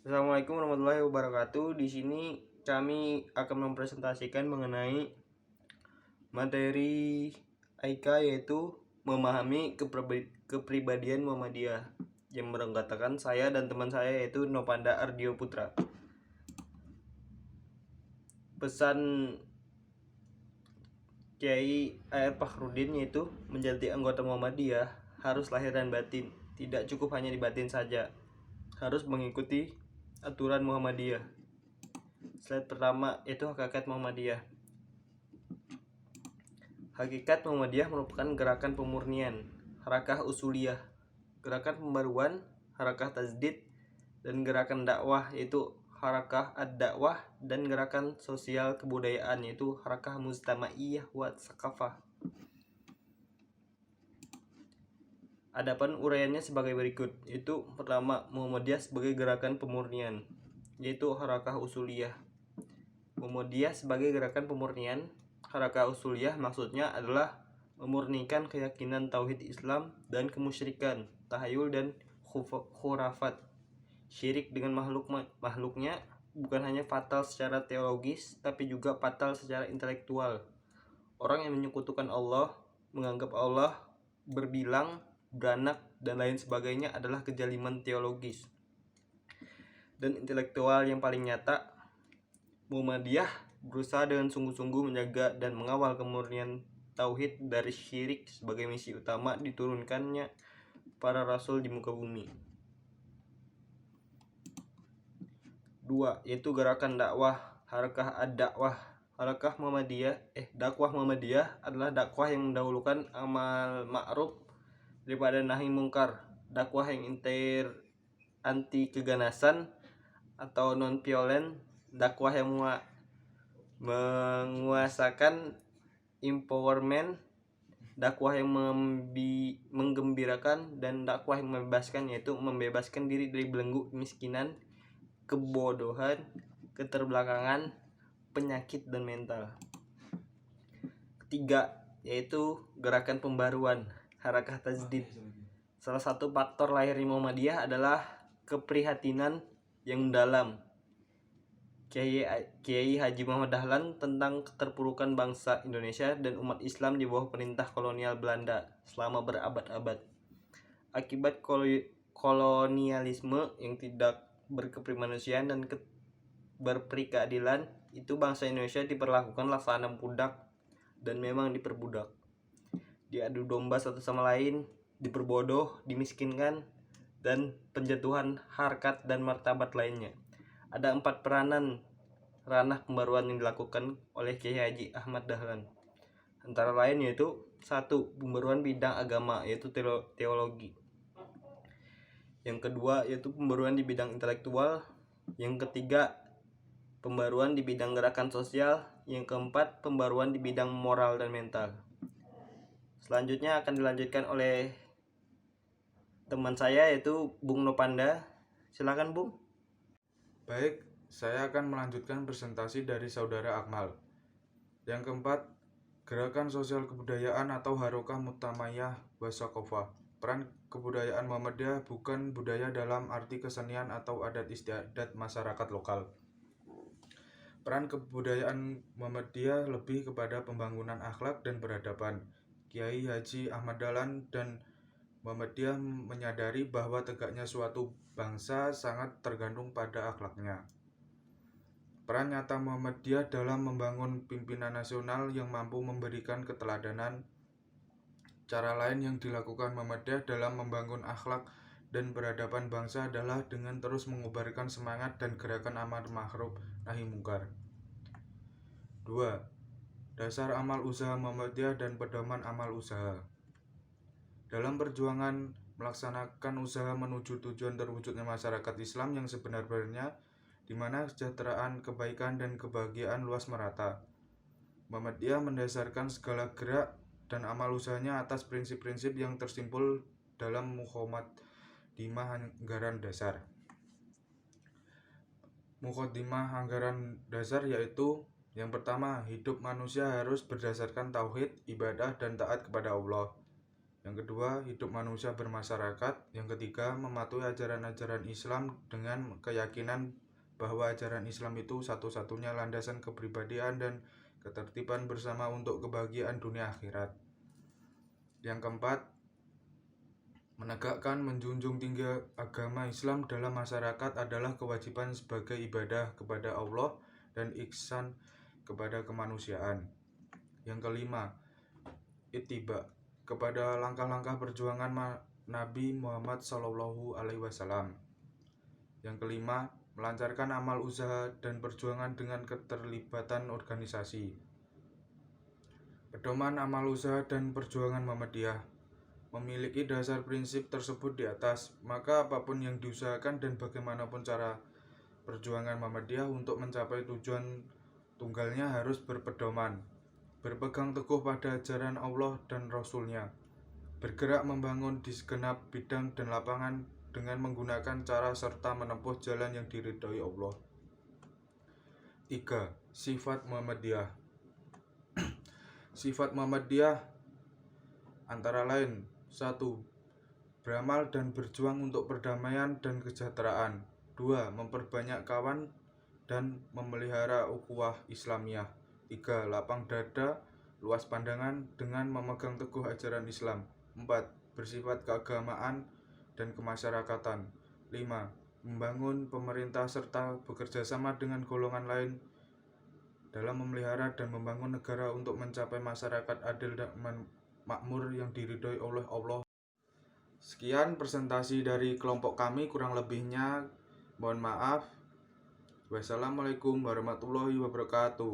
Assalamualaikum warahmatullahi wabarakatuh. Di sini kami akan mempresentasikan mengenai materi AIKA, yaitu memahami kepribadian Muhammadiyah, yang beranggotakan saya dan teman saya yaitu Nopanda Ardio Putra. Pesan Kiai A.R. Fakhrudin yaitu menjadi anggota Muhammadiyah harus lahir dan batin, tidak cukup hanya di batin saja, harus mengikuti aturan Muhammadiyah. Slide pertama yaitu hakikat Muhammadiyah. Hakikat Muhammadiyah merupakan gerakan pemurnian, harakah usuliyah, gerakan pembaruan, harakah tajdid, dan gerakan dakwah yaitu harakah ad-dakwah, dan gerakan sosial kebudayaan yaitu harakah mujtamaiyah wa tsaqafah. Adapun uraiannya sebagai berikut, yaitu pertama, Muhammadiyah sebagai gerakan pemurnian yaitu harakah usuliyah. Muhammadiyah sebagai gerakan pemurnian, harakah usuliyah maksudnya adalah memurnikan keyakinan tauhid Islam dan kemusyrikan, tahayul dan khurafat. Syirik dengan makhluknya bukan hanya fatal secara teologis, tapi juga fatal secara intelektual. Orang yang menyekutukan Allah, menganggap Allah berbilang, beranak, dan lain sebagainya adalah kejaliman teologis dan intelektual yang paling nyata. Muhammadiyah berusaha dengan sungguh-sungguh menjaga dan mengawal kemurnian tauhid dari syirik sebagai misi utama diturunkannya para rasul di muka bumi. 2. Yaitu gerakan dakwah, harakah ad-dakwah. Dakwah Muhammadiyah adalah dakwah yang mendahulukan amal ma'ruf daripada nahi mungkar, dakwah yang anti keganasan atau non violent, dakwah yang menguasakan empowerment, dakwah yang menggembirakan, dan dakwah yang membebaskan, yaitu membebaskan diri dari belenggu kemiskinan, kebodohan, keterbelakangan, penyakit, dan mental. Ketiga, yaitu gerakan pembaruan, harakah tajdid. Salah satu faktor lahirnya Muhammadiyah adalah keprihatinan yang mendalam Kiai Haji Muhammad Dahlan tentang keterpurukan bangsa Indonesia dan umat Islam di bawah perintah kolonial Belanda selama berabad-abad. Akibat kolonialisme yang tidak berkepribadian dan berperikeadilan, itu bangsa Indonesia diperlakukan laksana budak dan memang diperbudak. Diadu domba satu sama lain, diperbodoh, dimiskinkan, dan penjatuhan harkat dan martabat lainnya. Ada 4 ranah pembaruan yang dilakukan oleh Kiai Haji Ahmad Dahlan. Antara lain yaitu 1. Pembaruan bidang agama yaitu teologi. Yang kedua yaitu pembaruan di bidang intelektual. Yang ketiga, pembaruan di bidang gerakan sosial. Yang keempat, pembaruan di bidang moral dan mental. Selanjutnya akan dilanjutkan oleh teman saya yaitu Bung Nopanda. Silakan Bung. Baik, saya akan melanjutkan presentasi dari Saudara Akmal. Yang keempat, gerakan sosial kebudayaan atau harakah mujtamaiyah wa tsaqafah. Peran kebudayaan Muhammadiyah bukan budaya dalam arti kesenian atau adat istiadat masyarakat lokal. Peran kebudayaan Muhammadiyah lebih kepada pembangunan akhlak dan peradaban. Kiai Haji Ahmad Dahlan dan Muhammadiyah menyadari bahwa tegaknya suatu bangsa sangat tergantung pada akhlaknya. Peran nyata Muhammadiyah dalam membangun pimpinan nasional yang mampu memberikan keteladanan. Cara lain yang dilakukan Muhammadiyah dalam membangun akhlak dan peradaban bangsa adalah dengan terus mengubarkan semangat dan gerakan amar ma'ruf nahi mungkar. 2. Dasar amal usaha Muhammadiyah dan pedoman amal usaha. Dalam perjuangan melaksanakan usaha menuju tujuan terwujudnya masyarakat Islam yang sebenar-benarnya, di mana kesejahteraan, kebaikan, dan kebahagiaan luas merata, Muhammadiyah mendasarkan segala gerak dan amal usahanya atas prinsip-prinsip yang tersimpul dalam Muqaddimah Anggaran Dasar. Muqaddimah Anggaran Dasar yaitu: yang pertama, hidup manusia harus berdasarkan tauhid, ibadah, dan taat kepada Allah. Yang kedua, hidup manusia bermasyarakat. Yang ketiga, mematuhi ajaran-ajaran Islam dengan keyakinan bahwa ajaran Islam itu satu-satunya landasan kepribadian dan ketertiban bersama untuk kebahagiaan dunia akhirat. Yang keempat, menegakkan menjunjung tinggi agama Islam dalam masyarakat adalah kewajiban sebagai ibadah kepada Allah dan ihsan kepada kemanusiaan. Yang kelima, ittiba kepada langkah-langkah perjuangan Nabi Muhammad SAW. Yang kelima, melancarkan amal usaha dan perjuangan dengan keterlibatan organisasi. Pedoman amal usaha dan perjuangan Muhammadiyah memiliki dasar prinsip tersebut di atas, maka apapun yang diusahakan dan bagaimanapun cara perjuangan Muhammadiyah untuk mencapai tujuan tunggalnya harus berpedoman berpegang teguh pada ajaran Allah dan Rasul-Nya, bergerak membangun di segenap bidang dan lapangan dengan menggunakan cara serta menempuh jalan yang diridhoi Allah. 3. Sifat Muhammadiyah. Sifat Muhammadiyah antara lain: 1. Beramal dan berjuang untuk perdamaian dan kesejahteraan. 2. Memperbanyak kawan dan memelihara ukhuwah Islamiyah. 3. Lapang dada, luas pandangan dengan memegang teguh ajaran Islam. 4. Bersifat keagamaan dan kemasyarakatan. 5. Membangun pemerintah serta bekerja sama dengan golongan lain dalam memelihara dan membangun negara untuk mencapai masyarakat adil dan makmur yang diridhoi oleh Allah. Sekian presentasi dari kelompok kami, kurang lebihnya mohon maaf. Wassalamualaikum warahmatullahi wabarakatuh.